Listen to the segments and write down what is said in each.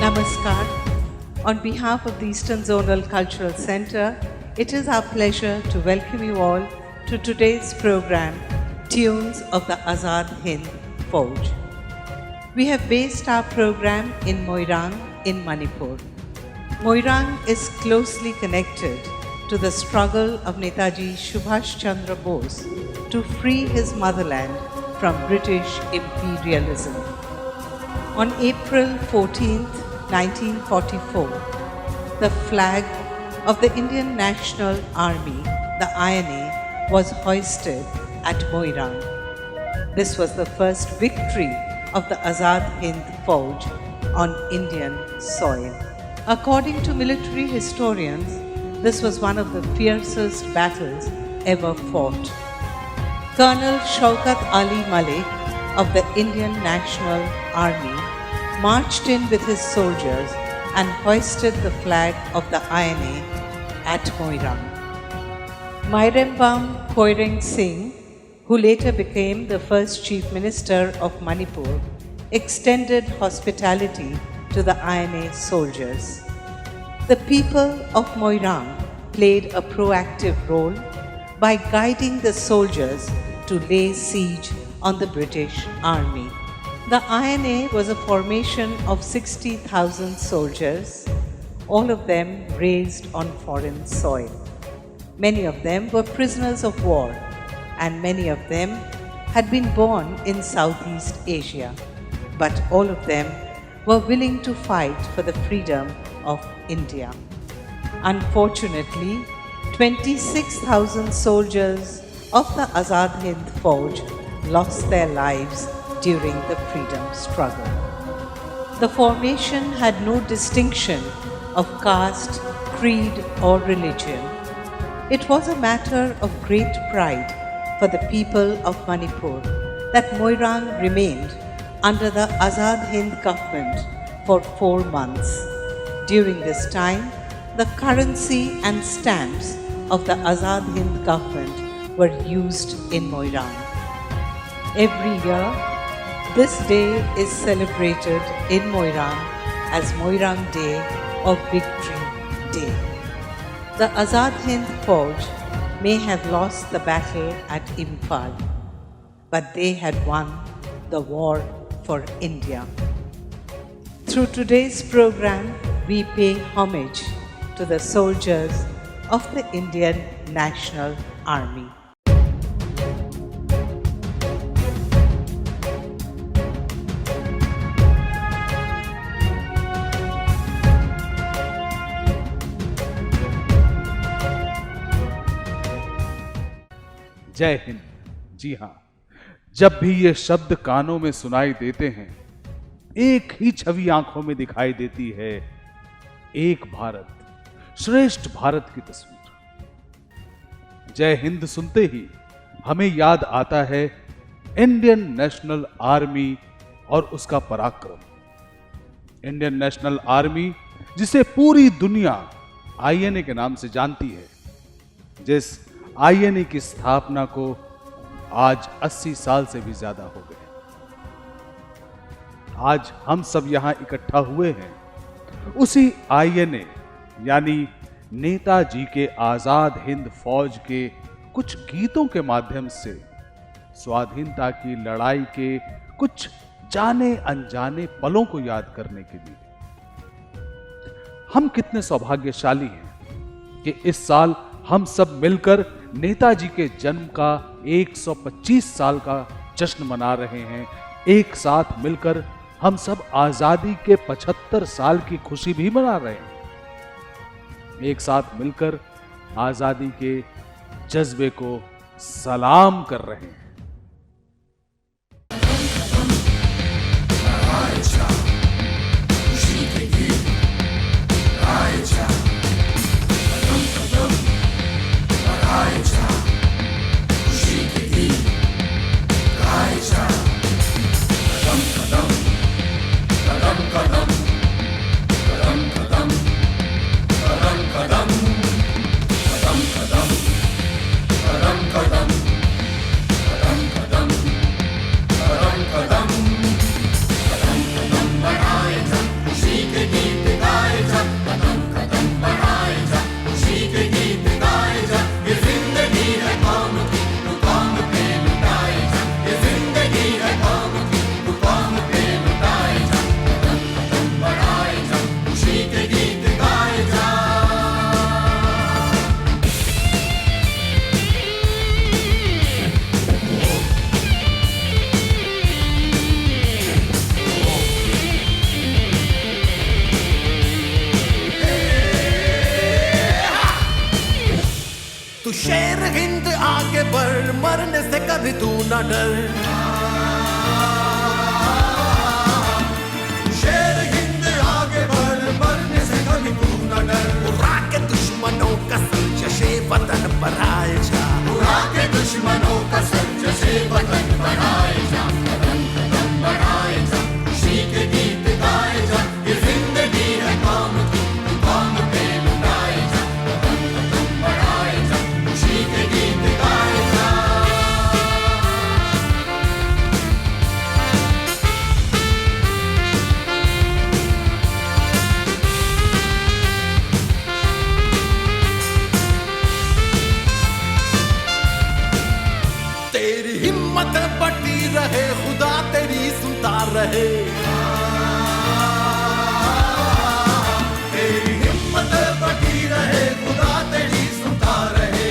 Namaskar. On behalf of the Eastern Zonal Cultural Center, it is our pleasure to welcome you all to today's program, Tunes of the Azad Hind Fauj. We have based our program in Moirang in Manipur. Moirang is closely connected to the struggle of Netaji Subhash Chandra Bose to free his motherland from British imperialism. On April 14, 1944, the flag of the Indian National Army, the INA, was hoisted at Moirang. This was the first victory of the Azad Hind Fauj on Indian soil. According to military historians, this was one of the fiercest battles ever fought. Colonel Shaukat Ali Malik of the Indian National Army marched in with his soldiers and hoisted the flag of the INA at Moirang. Mairembam Koireng Singh, who later became the first Chief Minister of Manipur, extended hospitality to the INA soldiers. The people of Moirang played a proactive role by guiding the soldiers to lay siege on the British Army. The INA was a formation of 60,000 soldiers, all of them raised on foreign soil. Many of them were prisoners of war, and many of them had been born in Southeast Asia, but all of them were willing to fight for the freedom of India. Unfortunately, 26,000 soldiers of the Azad Hind Fauj lost their lives during the freedom struggle. The formation had no distinction of caste, creed, or religion. It was a matter of great pride for the people of Manipur that Moirang remained under the Azad Hind government for 4 months. During this time, the currency and stamps of the Azad Hind government were used in Moirang. Every year, this day is celebrated in Moirang as Moirang Day or Victory Day. The Azad Hind Fauj may have lost the battle at Imphal, but they had won the war for India. Through today's program, we pay homage to the soldiers of the Indian National Army. जय हिंद। जी हां, जब भी ये शब्द कानों में सुनाई देते हैं, एक ही छवि आंखों में दिखाई देती है, एक भारत, श्रेष्ठ भारत की तस्वीर। जय हिंद सुनते ही हमें याद आता है इंडियन नेशनल आर्मी और उसका पराक्रम। इंडियन नेशनल आर्मी, जिसे पूरी दुनिया आईएनए के नाम से जानती है, जिस आईएनए की स्थापना को आज 80 साल से भी ज्यादा हो गए। आज हम सब यहां इकट्ठा हुए हैं उसी आईएनए यानी नेताजी के आजाद हिंद फौज के कुछ गीतों के माध्यम से स्वाधीनता की लड़ाई के कुछ जाने अनजाने पलों को याद करने के लिए। हम कितने सौभाग्यशाली हैं कि इस साल हम सब मिलकर नेताजी के जन्म का 125 साल का जश्न मना रहे हैं। एक साथ मिलकर हम सब आजादी के 75 साल की खुशी भी मना रहे हैं। एक साथ मिलकर आजादी के जज्बे को सलाम कर रहे हैं। शेर हिंद आगे बढ़, मरने से कभी तू न डर। शेर हिंद आगे बढ़, मरने से कभी तू न डर। उड़ा के दुश्मनों का सर जशे वतन बढ़ाए जा, उड़ा के दुश्मनों का सर जशे वतन बढ़ाए जा। कदम कदम बढ़ाए जा, खुशी के गीत गाए जा। ये जिंदगी है कौम की, तू कौम पे लुटाए जा। कदम कदम बढ़ाए जा, खुशी के गीत गाए जा। तेरी हिम्मत बढ़ती रहे, खुदा तेरी सुनता रहे। तेरी हिम्मत बढ़ती रहे, खुदा तेरी सुनता रहे।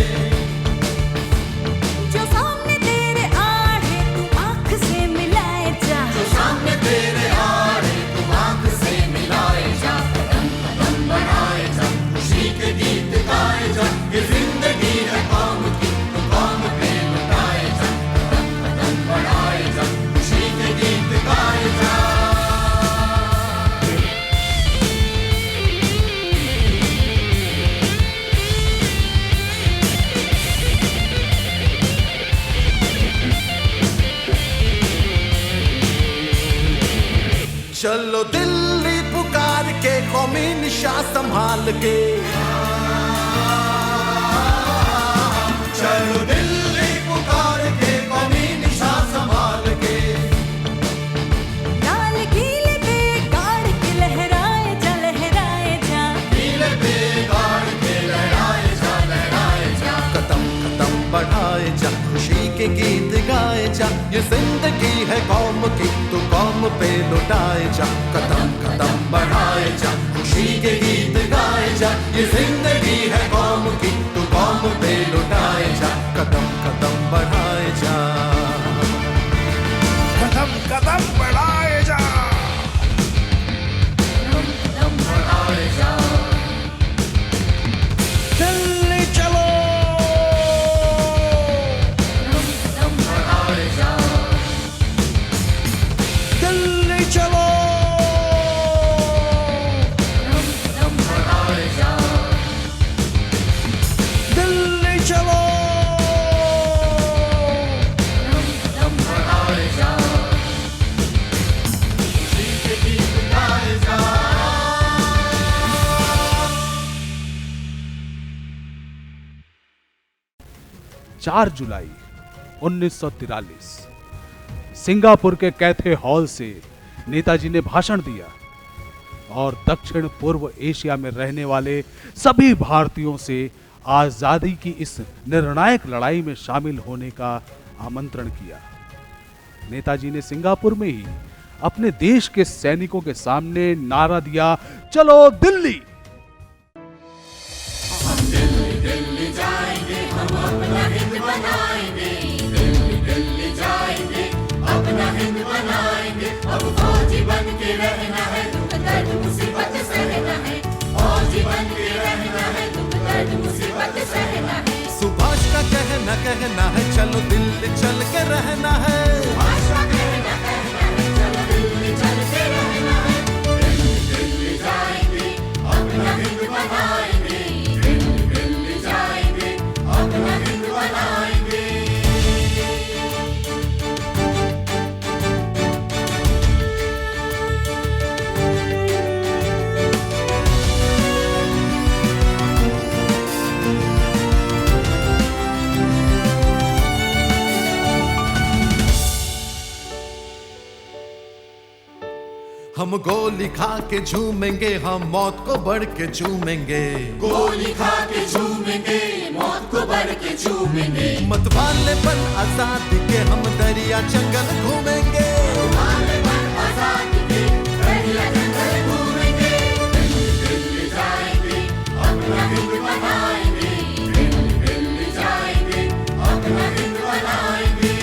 जो सामने तेरे आड़े तू आँख से मिलाए जा, जो सामने तेरे आड़े तू आँख से मिलाए जा। कदम कदम बढ़ाए जा, खुशी के गीत गाए जा। ये जिंदगी है कौम की, तू कौम पे लुटाए जा। कदम कदम बढ़ाए जा, खुशी के गीत गाए जा। चलो दिल्ली पुकार के, कौमी निशा संभाल के। चलो दिल्ली पुकार के, कौमी निशा संभाल के। लाल किले पे गाड़ के लहराए जा, लहराए जा। नीले पे गाड़ के लहराए जा, लहराए जा। कदम कदम बढ़ाए जा, खुशी के गीत गाए जा। ये जिंदगी है कौम की, तू कौम पे लुटाए जा। कदम कदम बढ़ाए जा, खुशी के गीत गाए जा। ये जिंदगी है कौम की, तू कौम पे लुटाए जा। कदम कदम बढ़ाए जा, कदम कदम बढ़ाए जा। कदम बढ़ाए जा। दिल्ली चलो, कदम बढ़ाए जा। दिल्ली चलो, कदम बढ़ाए जा। दिल्ली चलो। कदम बढ़ाए जा, खुशी के गीत गाए जा। 4 जुलाई 1943 सिंगापुर के कैथे हॉल से नेताजी ने भाषण दिया और दक्षिण पूर्व एशिया में रहने वाले सभी भारतीयों से आजादी की इस निर्णायक लड़ाई में शामिल होने का आमंत्रण किया। नेताजी ने सिंगापुर में ही अपने देश के सैनिकों के सामने नारा दिया, चलो दिल्ली। दिल्ली जाएंगे, हम अपना हिंद बनाएंगे। दिल्ली दिल्ली जाएंगे, अपना हिंद बनाएंगे। अब फौजी बन के रहना है, दुख दर्द मुसीबत सहना है। फौजी बन के रहना है, दुख दर्द मुसीबत सहना है। सुभाष का कहना कहना है, चलो दिल्ली चल के रहना है। सुभाष का कहना कहना है, चलो दिल्ली चल के रहना है। दिल्ली दिल्ली जाएंगे, अपना हिंद बनाएंगे। दिल्ली दिल्ली जाएंगे, अपना हिंद बनाएंगे। हम गोली खा के झूमेंगे, हम मौत को बढ़ के झूमेंगे। गोली खा के झूमेंगे, मौत को बढ़ के झूमेंगे। मत वाले पर आजादी के हम दरिया जंगल घूमेंगे। आजादी के दरिया जंगल घूमेंगे। दिल्ली दिल्ली जाएंगे, अपना हिंद बनाएंगे। दिल्ली दिल्ली जाएंगे, अपना हिंद बनाएंगे।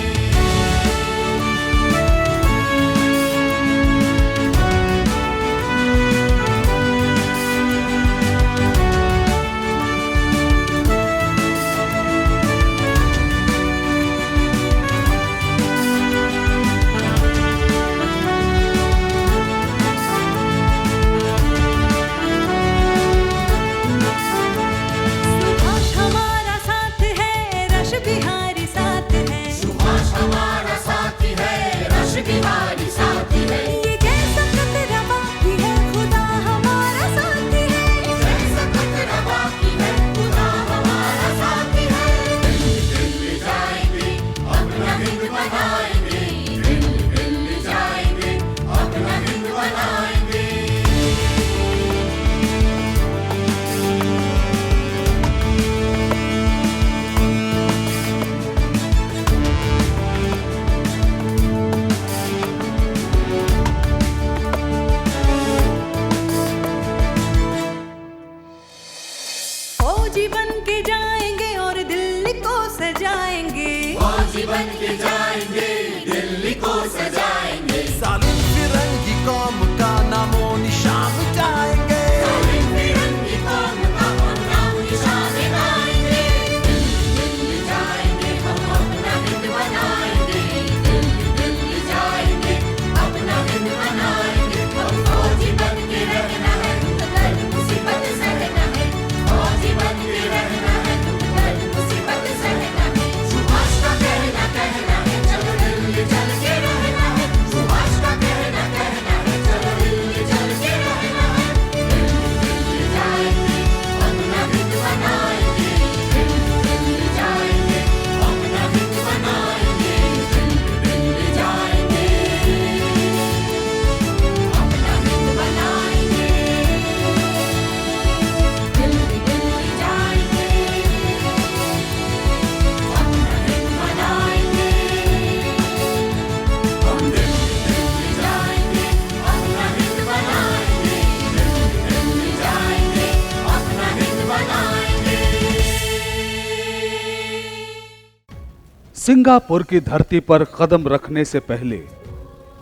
सिंगापुर की धरती पर कदम रखने से पहले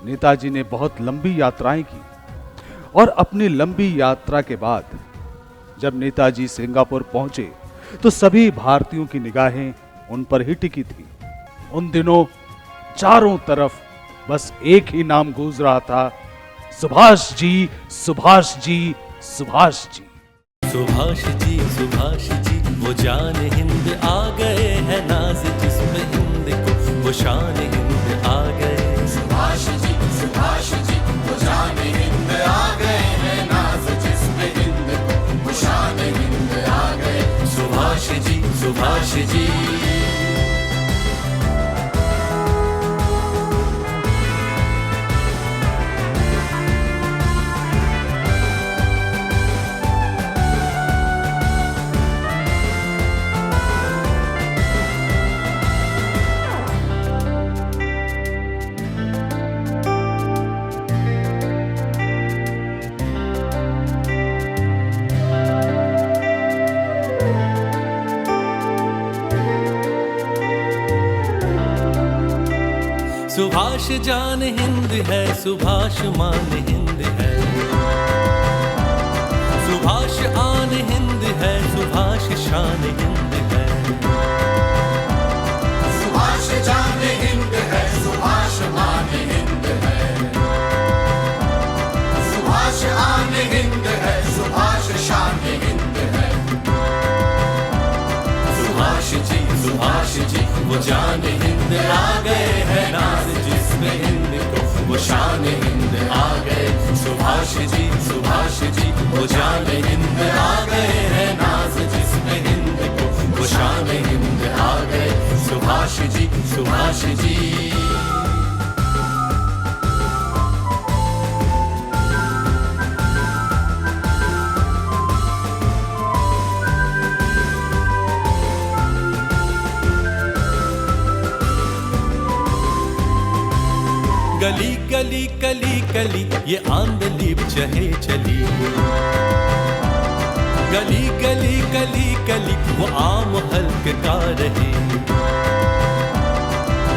नेताजी ने बहुत लंबी यात्राएं की और अपनी लंबी यात्रा के बाद जब नेताजी सिंगापुर पहुंचे तो सभी भारतीयों की निगाहें उन पर ही टिकी थी। उन दिनों चारों तरफ बस एक ही नाम गूंज रहा था, सुभाष जी, सुभाष जी, सुभाष जी। सुभाष जी वो जान हिंद आ गए हैं, नाज जिस्म हिंद को वो शान हिंद आ गए। सुभाष जी वो जान हिंद आ गए हैं, नाज जिस्म हिंद को वो शान हिंद आ गए। सुभाष जी सुभाष जान हिंद है, सुभाष मान हिंद है, सुभाष आन हिंद है, सुभाष शान हिंद है। सुभाष जान हिंद है, सुभाष मान हिंद है, सुभाष आन हिंद है, सुभाष शान हिंद है। सुभाष जी वो जान हिंद आ गए हैं, नाज जिस्म हिंद को वो शान हिंद आ गए। सुभाष जी वो जान हिंद आ गए हैं, नाज जिस्म हिंद को वो शान हिंद आ गए। सुभाष जी गली गली कली कली ये आंदलीब चहे चली, गली गली कली कली वो आम हल्क का रही।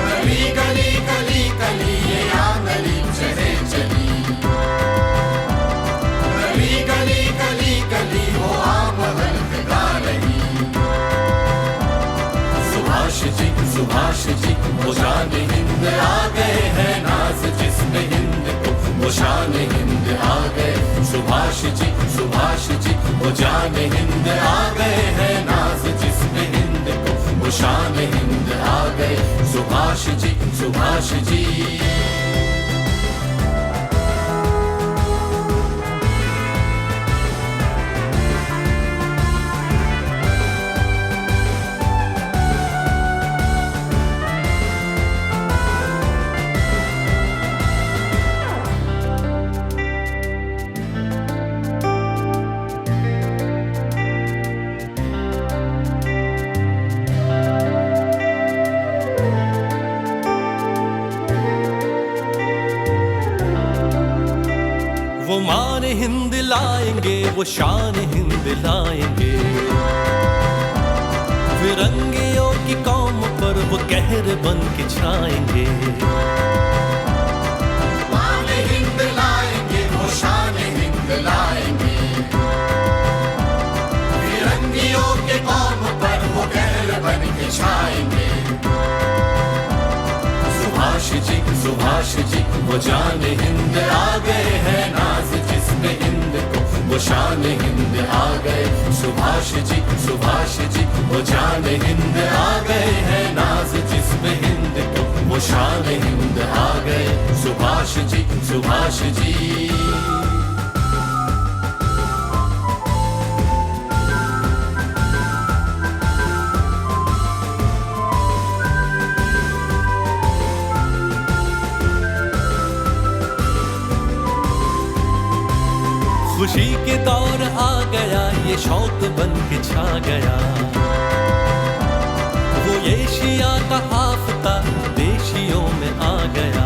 गली गली कली कली ये आंदलीब चहे चली, गली गली कली कली वो आम हल्क गा रही। सुभाष जी वो जान हिंद आ गए हैं, नाज जिस्म हिंद को वो शान हिंद आ गए। सुभाष जी वो जान हिंद आ गए हैं, नाज जिस्म हिंद को वो शान हिंद आ गए। सुभाष जी वो मान हिंद लाएंगे, वो शान हिंद लाएंगे, फिरंगियों की कौम पर वो कहर बन के छाएंगे। मान हिंद लाएंगे, वो शान हिंद लाएंगे, फिरंगियों के कौम पर वो कहर बन के छाएंगे। सुभाष जी वो जान हिंद आ गए हैं, नाज जिस्म हिंद को वो शान हिंद आ गए। सुभाष जी वो जान हिंद आ गए हैं, नाज जिस्म हिंद को वो शान हिंद आ गए। सुभाष जी खुशी के दौर आ गया, ये शौक बन के छा गया, वो एशिया का आफ्ता देशियों में आ गया।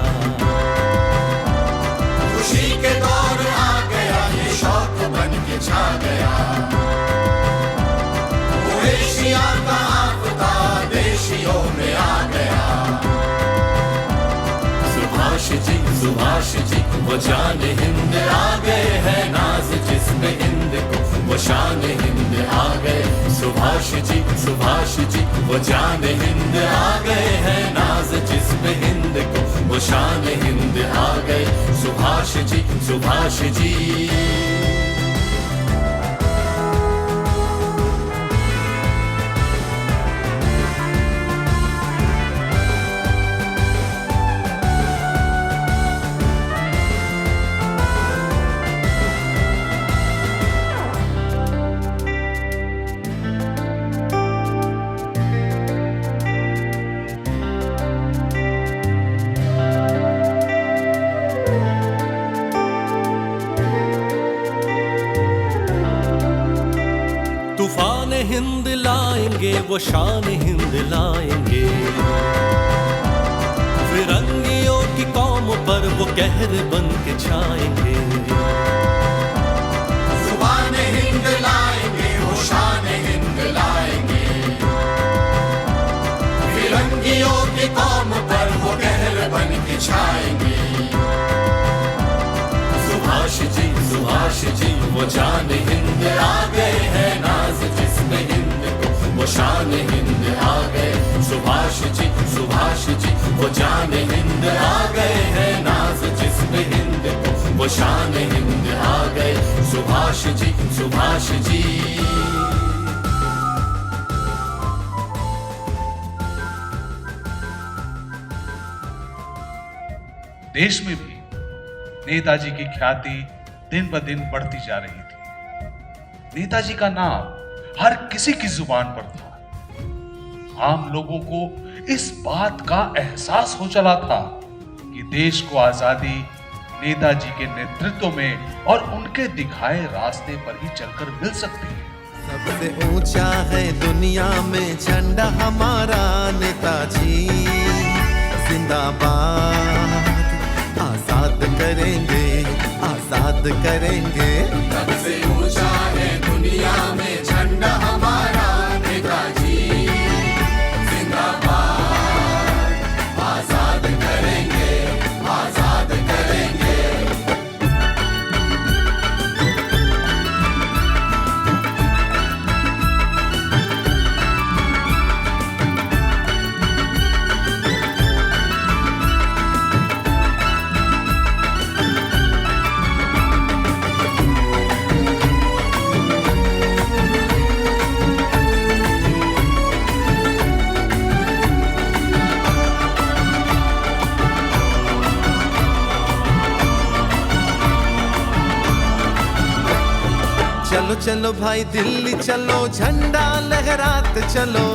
खुशी के दौर आ गया, ये शौक बन के छा गया, वो एशिया का आफ्ता देशियों में आ गया। सुभाष जी वो जान हिंद आ गए हैं नाज जिस्म हिंद को वो शान हिंद आ गए सुभाष जी वो जान हिंद आ गए हैं नाज जिस्म हिंद को वो शान हिंद आ गए सुभाष जी तूफान हिंद लाएंगे वो शान हिंद लाएंगे फिरंगियों की कौम पर वो कहर बन के छाएंगे जुबान हिंद लाएंगे वो शान हिंद लाएंगे फिरंगियों की कौम पर वो कहर बन के छाएंगे सुभाष जी वो जान हिंद आ गए हैं नाज जिस्म हिंद को वो शान हिंद आ गए सुभाष जी वो जान हिंद आ गए हैं नाज जिस्म हिंद को वो शान हिंद आ गए सुभाष जी देश में भी नेताजी की ख्याति दिन ब दिन बढ़ती जा रही थी। नेताजी का नाम हर किसी की जुबान पर था। आम लोगों को इस बात का एहसास हो चला था कि देश को आजादी नेताजी के नेतृत्व में और उनके दिखाए रास्ते पर ही चलकर मिल सकती है। सबसे ऊंचा है दुनिया में झंडा हमारा नेताजी जिंदाबाद आजाद करेंगे सबसे ऊंचा है दुनिया में झंडा हमारा नेताजी जिंदाबाद आजाद करेंगे चलो चलो भाई दिल्ली चलो झंडा लहराते चलो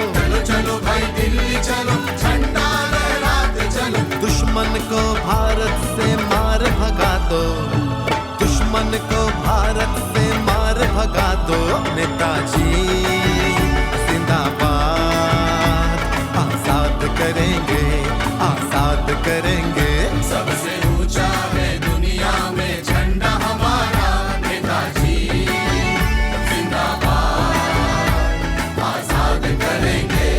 चलो भाई दिल्ली चलो झंडा लहराते चलो दुश्मन को भारत से मार भगा दो दुश्मन को भारत से मार भगा दो नेताजी जिंदाबाद आजाद करेंगे सबसे ऊंचा है दुनिया में झंडा हमारा नेताजी जिंदाबाद आजाद करेंगे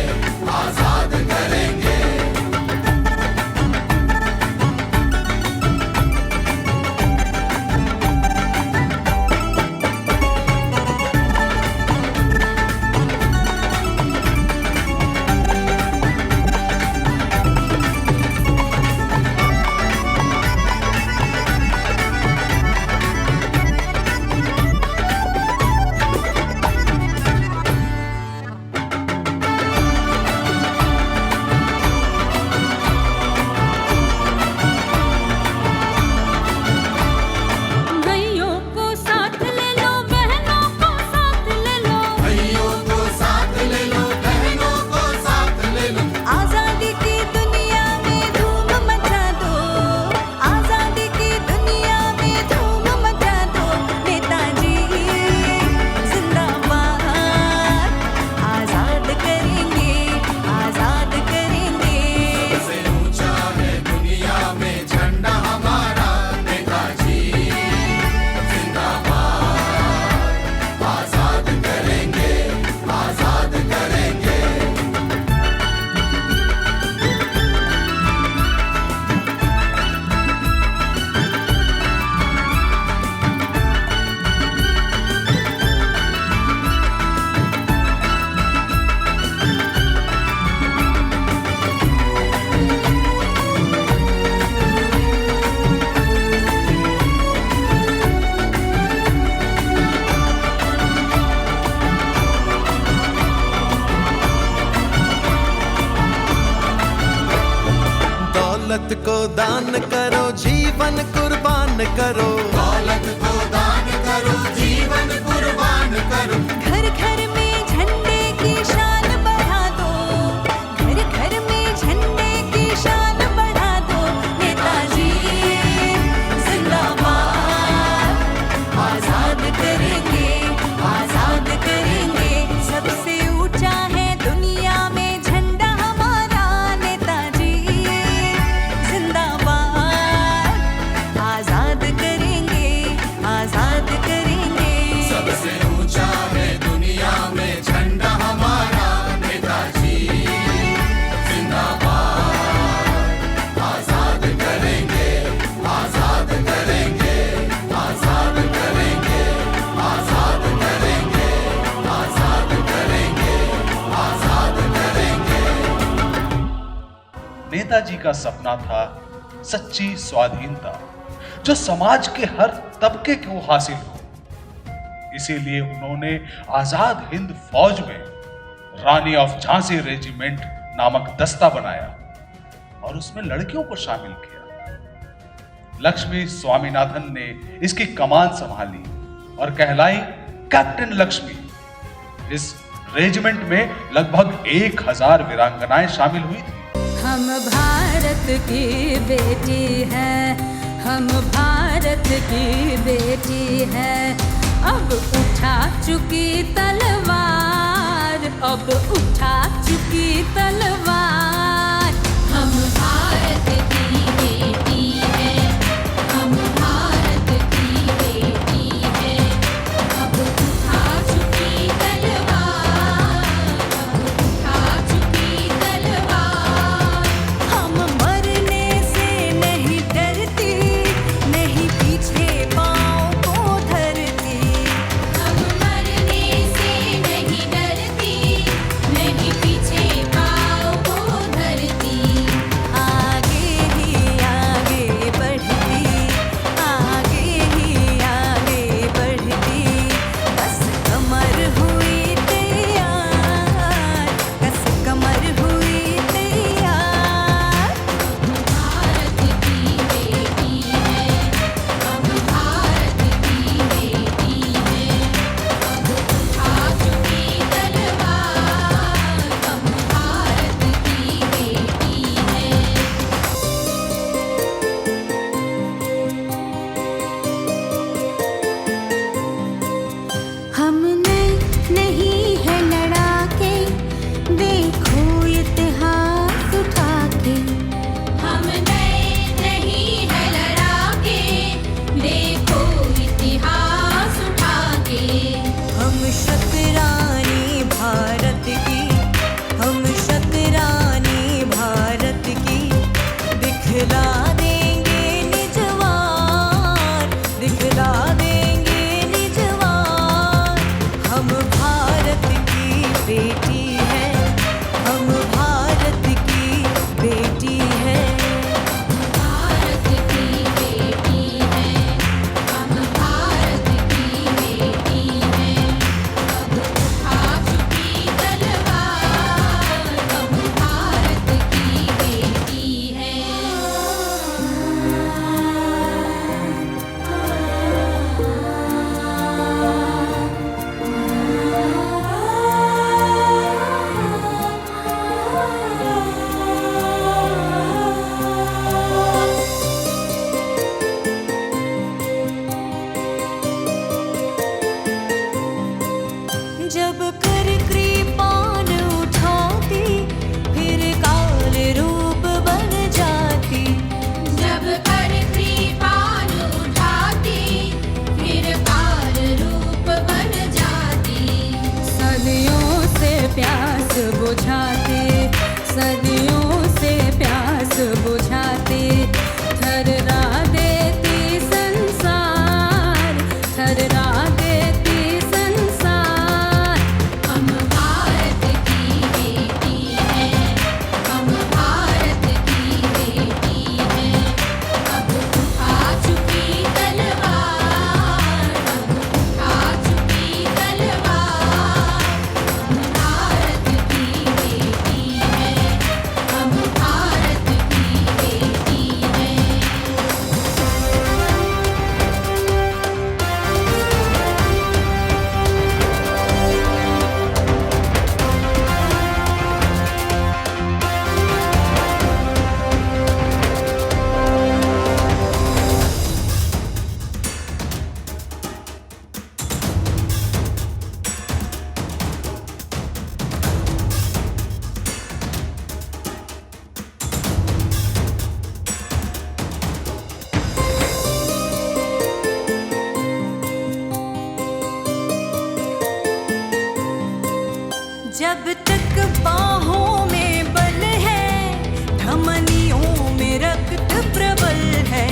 दान करो, जीवन कुर्बान करो। दौलत को दान करो, जीवन कुर्बान करो। घर घर में झंडे की शान बढ़ा दो, घर घर में झंडे की शान बढ़ा दो। नेताजी जिंदाबाद, आजाद करेंगे, आजाद करेंगे। सबसे ऊंचा है दुनिया में झंडा हमारा। नेताजी जिंदाबाद, आजाद करेंगे, आजाद करेंगे। सबसे ऊंचा है दुनिया में झंडा हमारा। नेताजी जिंदाबाद, आजाद करेंगे, आजाद करेंगे, आजाद करेंगे, आजाद करेंगे, आजाद करेंगे, आजाद करेंगे। नेताजी का सपना था सच्ची स्वाधीनता, जो समाज के हर तबके को हासिल हो। इसीलिए उन्होंने आजाद हिंद फौज में रानी ऑफ झांसी रेजिमेंट नामक दस्ता बनाया और उसमें लड़कियों को शामिल किया। लक्ष्मी स्वामीनाथन ने इसकी कमान संभाली और कहलाई कैप्टन लक्ष्मी। इस रेजिमेंट में लगभग 1000 वीरांगनाएं शामिल हुई थी। हम भारत की बेटी है, हम भारत की बेटी है। अब उठा चुकी तलवार, अब उठा चुकी तलवार। हम भारत की बेटी है, हम भारत की बेटी है। अब उठा चुकी तलवार, अब उठा चुकी तलवार। हम मरने से नहीं डरती, नहीं पीछे पाँव को धरती। हम मरने से नहीं डरती, नहीं पीछे पाँव को जब तक बाहों में बल है, धमनियों में रक्त प्रबल है।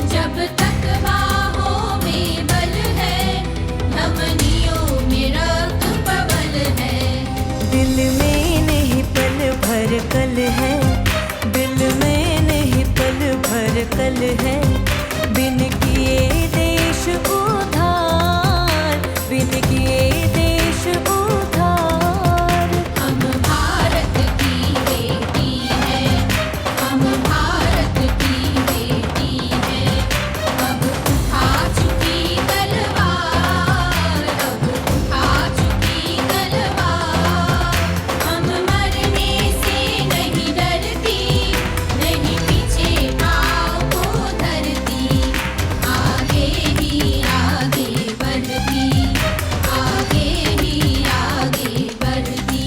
जब तक बाहों में बल है, धमनियों में रक्त प्रबल है। दिल में नहीं पल भर कल है, दिल में नहीं पल भर कल है। बिन किए देश उधार, बिन किए देश उधार। हम भारत की बेटी है, हम भारत की बेटी है। अब उठा चुकी तलवार, अब उठा चुकी तलवार। हम मरने से नहीं डरती, नहीं पीछे पाँव को धरती। आगे ही आगे बढ़ती, आगे ही आगे बढ़ती।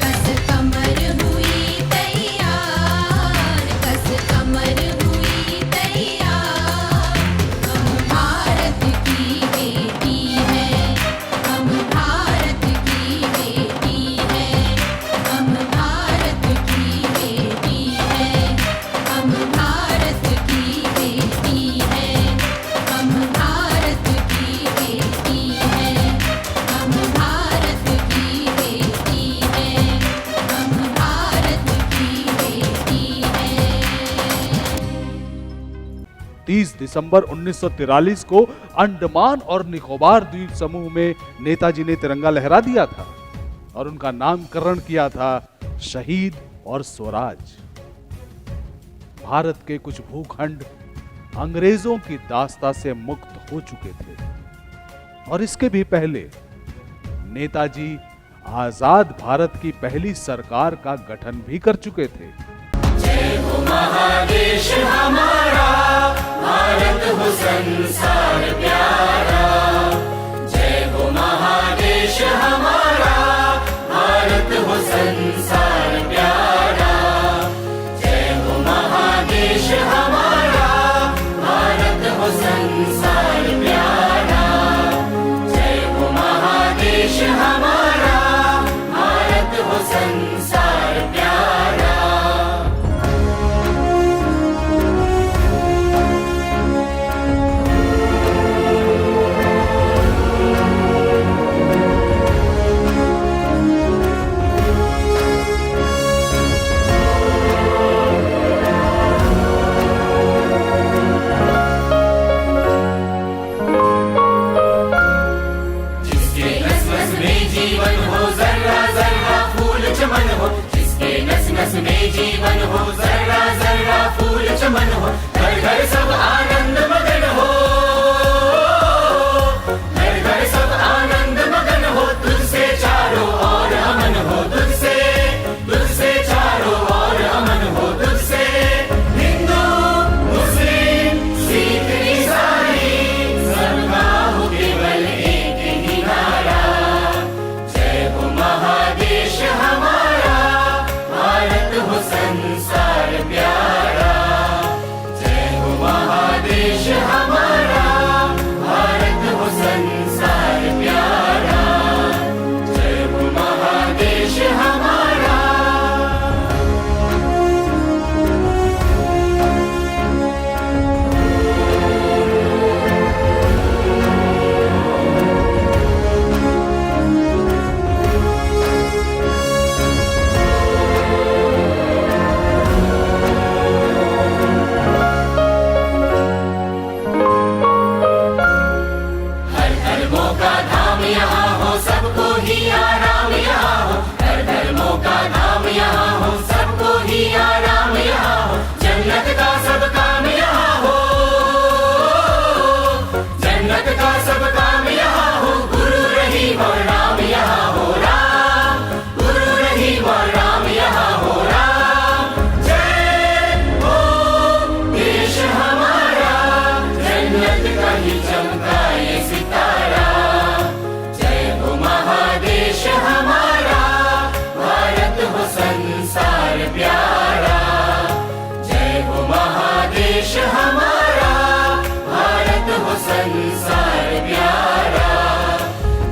कस कमर हुई तैयार, कस कमर हुई तैयार। हम भारत की बेटी है, हम भारत की बेटी है। हम भारत की बेटी है, हम भारत की बेटी है। हम भारत की बेटी है, हम भारत की बेटी है। हम भारत की बेटी है। 30 दिसंबर 1943 को अंडमान और निकोबार द्वीप समूह में नेताजी ने तिरंगा लहरा दिया था और उनका नामकरण किया था शहीद और स्वराज। भारत के कुछ भूखंड अंग्रेजों की दास्ता से मुक्त हो चुके थे और इसके भी पहले नेताजी आजाद भारत की पहली सरकार का गठन भी कर चुके थे। जय हो महादेश हमारा, भारत हो संसार प्यारा। जय हो महादेश हमारा, भारत हो संसार प्यारा। जय हो महादेश हमारा, भारत हो संसार प्यारा। जय हो महादेश हमारा, भारत हो संसार प्यारा। जिसके नस नस में जीवन हो, जर्रा जर्रा फूल चमन हो। जिसके नस नस में जीवन हो, जर्रा जर्रा फूल चमन हो। घर घर सब आनंद मगन हो, घर घर सब आनंद मगन हो। तुझसे चारों ओर अमन हो, तुझसे चारों ओर अमन हो। तुझसे हिंदू मुस्लिम सिख ईसाई सबका हो केवल एक ही नारा। जय हो महादेश हमारा, भारत हो संसार प्यारा। जय हो महादेश हमारा, भारत हो संसार प्यारा। जय हो महादेश हमारा। हर धर्मों का धाम यहाँ हो, सबको ही आराम यहाँ हो। हर धर्मों का धाम यहाँ हो, सबको ही आराम यहाँ हो। जन्नत का सब काम यहाँ हो, जन्नत का सब काम यहाँ हो। गुरु रहीम और राम यहाँ हो, राम गुरु रहीम और राम यहाँ हो, राम। जय हो देश हमारा, जन्नत का ही चमका ये सितारा। जय हो महादेश हमारा, भारत हो संसार प्यारा। जय हो महादेश हमारा, भारत हो संसार प्यारा।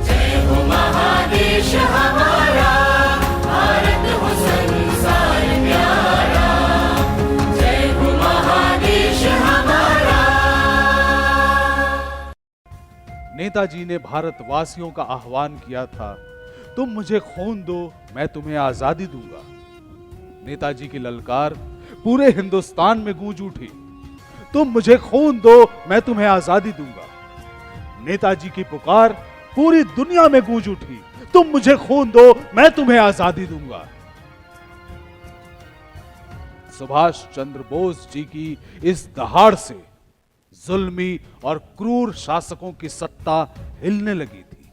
जय हो महादेश हमारा, नेताजी ने भारतवासियों का आह्वान किया था, तुम मुझे खून दो, मैं तुम्हें आजादी दूंगा। नेताजी की ललकार पूरे हिंदुस्तान में गूंज उठी, तुम मुझे खून दो, मैं तुम्हें आजादी दूंगा। नेताजी की पुकार पूरी दुनिया में गूंज उठी, तुम मुझे खून दो, मैं तुम्हें आजादी दूंगा। सुभाष चंद्र बोस जी की इस दहाड़ से जुल्मी और क्रूर शासकों की सत्ता हिलने लगी थी,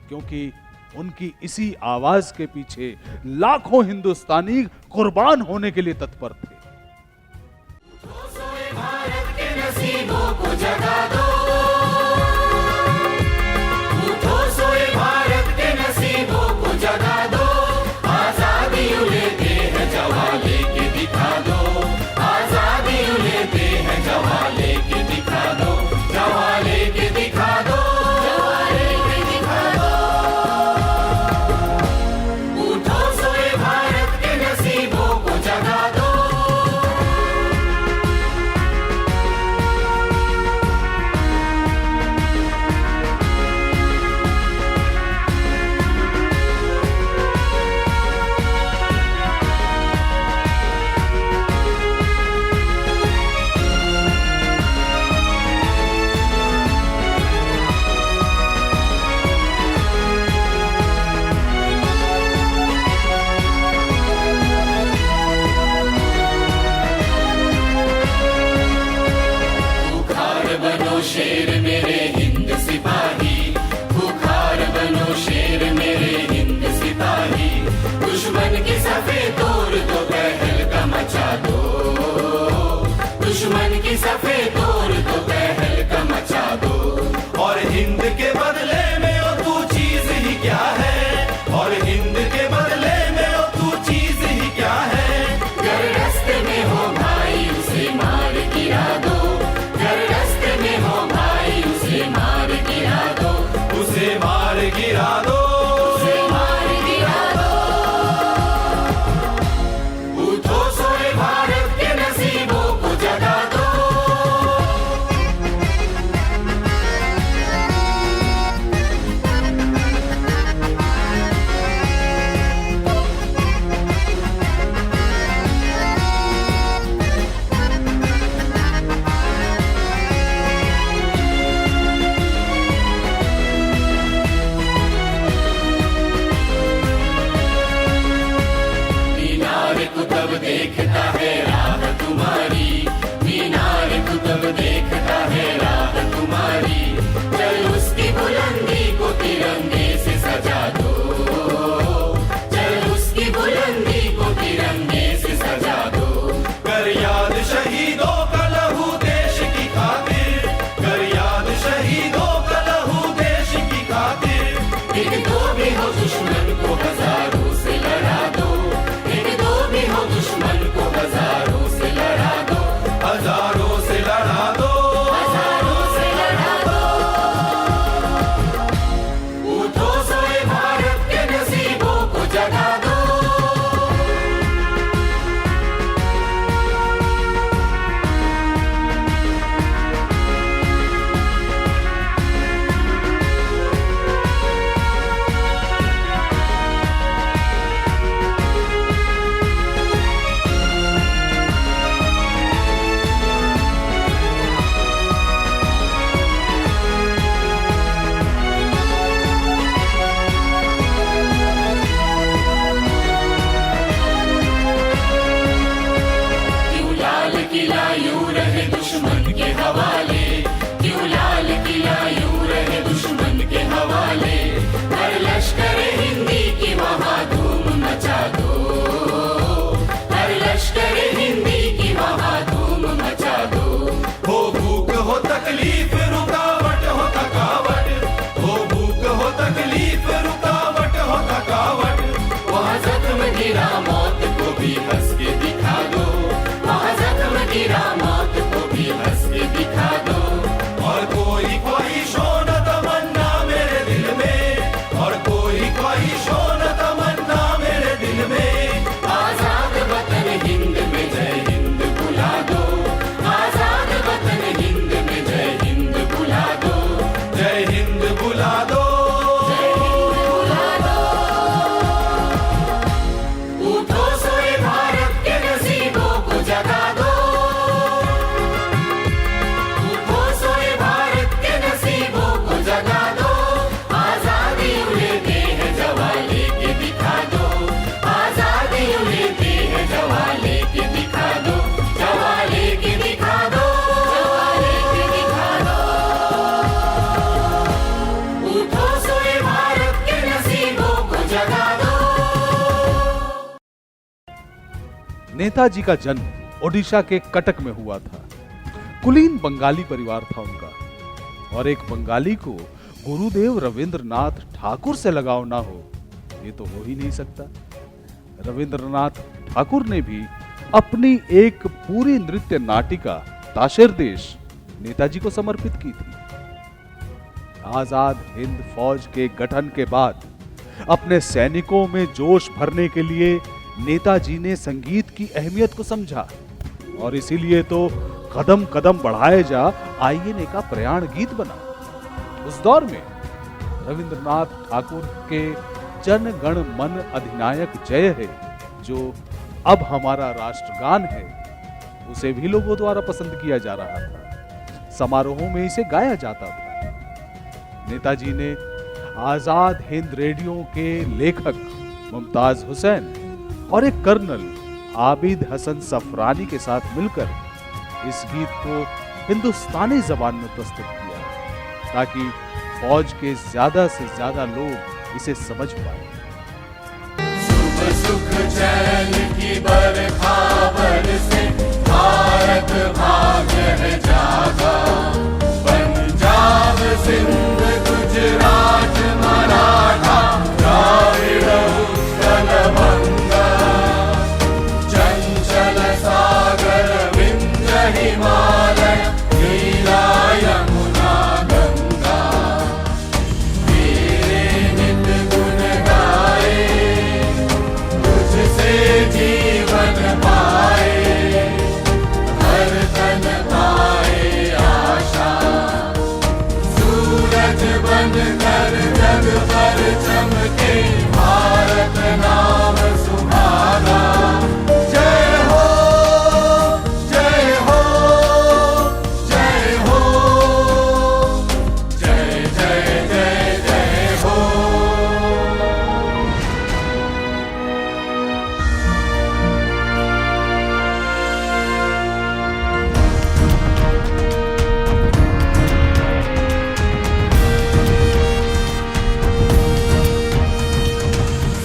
क्योंकि उनकी इसी आवाज के पीछे लाखों हिंदुस्तानी कुर्बान होने के लिए तत्पर थे। भारत के नसीबों को जगा दो, उठो सोए भारत के नसीबों को जगा दो, आजादी उन्हें दे है जवा लेके दिखा दो, आजादी उन्हें दे है जवा लेके दिखा दो, जवा लेके दिखा दो, जवा लेके दिखा दो, उठो सोए भारत के नसीबों को जगा दो। शेर मेरे हिंद सिपाही, बुखार बनो शेर मेरे हिंद सिपाही, दुश्मन की सफेद तोड़ दो, तहलका मचा दो, दुश्मन की सफेद तोड़ दो, तहलका मचा दो। और हिंद के बदले में ओ तू चीज ही क्या है, और हिंद के बदले में ओ तू चीज ही क्या है। गर रास्ते में हो भाई उसे मार गिरा दो, गर रास्ते में हो भाई उसे नेताजी का जन्म ओडिशा के कटक में हुआ था। कुलीन बंगाली परिवार था उनका, और एक बंगाली को गुरुदेव रविंद्रनाथ ठाकुर से लगाव ना हो, ये तो हो ही नहीं सकता। रविंद्रनाथ ठाकुर ने भी अपनी एक पूरी नृत्य नाटिका ताशेर देश नेताजी को समर्पित की थी। आजाद हिंद फौज के गठन के बाद अपने सैनिकों में जोश भरने के लिए नेताजी ने संगीत की अहमियत को समझा, और इसीलिए तो कदम कदम बढ़ाए जा आईएनए का प्रयाण गीत बना। उस दौर में रविंद्रनाथ ठाकुर के जन गण मन अधिनायक जय है, जो अब हमारा राष्ट्रगान है, उसे भी लोगों द्वारा पसंद किया जा रहा था। समारोहों में इसे गाया जाता था। नेताजी ने आजाद हिंद रेडियो के लेखक मुमताज हुसैन और एक कर्नल आबिद हसन सफरानी के साथ मिलकर इस गीत को हिंदुस्तानी जबान में प्रस्तुत किया, ताकि फौज के ज्यादा से ज्यादा लोग इसे समझ पाए। सुख सुख चैन की बरखा बरसे, भारत भाग्य है जागा। पंजाब सिंध गुजरात मराठा, द्राविड़ उत्कल बंगा। चंचल सागर विंध्य हिमालय, नीला यमुना गंगा। मेरे नित गुण गाए, तुझसे जीवन पाए। हर तन पाए आशा, सूरज बन कर जग पर चमके। भारत नाम सुहाना, जय हो जय हो जय हो, जय जय जय जय हो।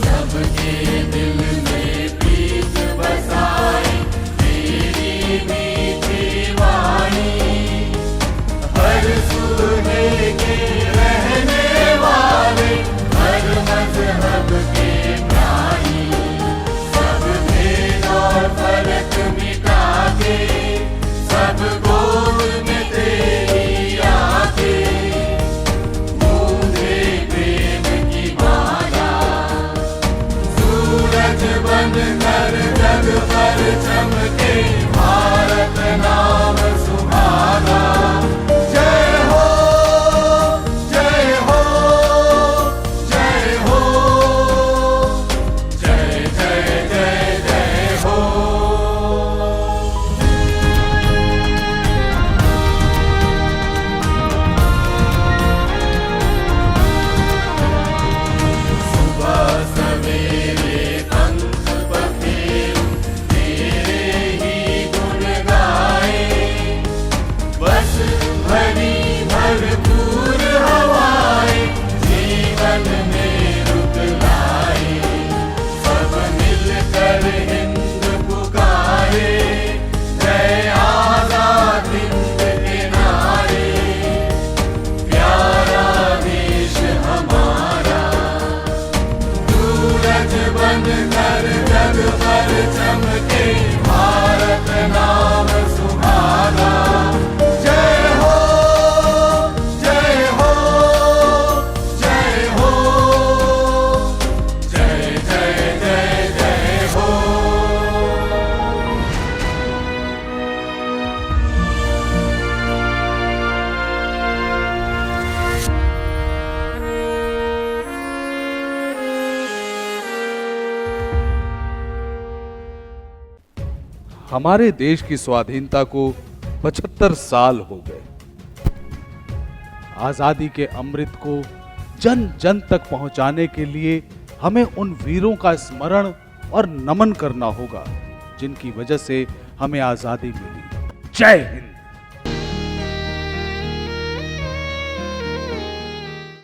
सबके दिल में प्रीत बसाई, तेरी मीठी वाणी। हर सूहे के रहने वाले, हर मजहब के प्राणी। सब भेद और फर्क मिटा के, सब गोद में तेरी आके। बूंदे प्रेम की माला, सूरज बन कर जग पर चमके। भारत नाम सुहाना, जय हो जय हो जय हो, जय जय जय जय हो। सुबह सवेरे पंख पखेरू, तेरे ही गुण गाए। बस भरी भरपूर हवाएं, जीवन में रुक लाए। सब मिलकर हिंद पुकारे, जय आजाद हिंद के नारे। प्यारा देश हमारा, सूरज बन कर जग पर चमके। भारत नाम सुहाना, जय हो जय हो जय हो, जय जय जय जय हो। हमारे देश की स्वाधीनता को 75 साल हो गए। आजादी के अमृत को जन जन तक पहुंचाने के लिए हमें उन वीरों का स्मरण और नमन करना होगा, जिनकी वजह से हमें आजादी मिली। जय हिंद।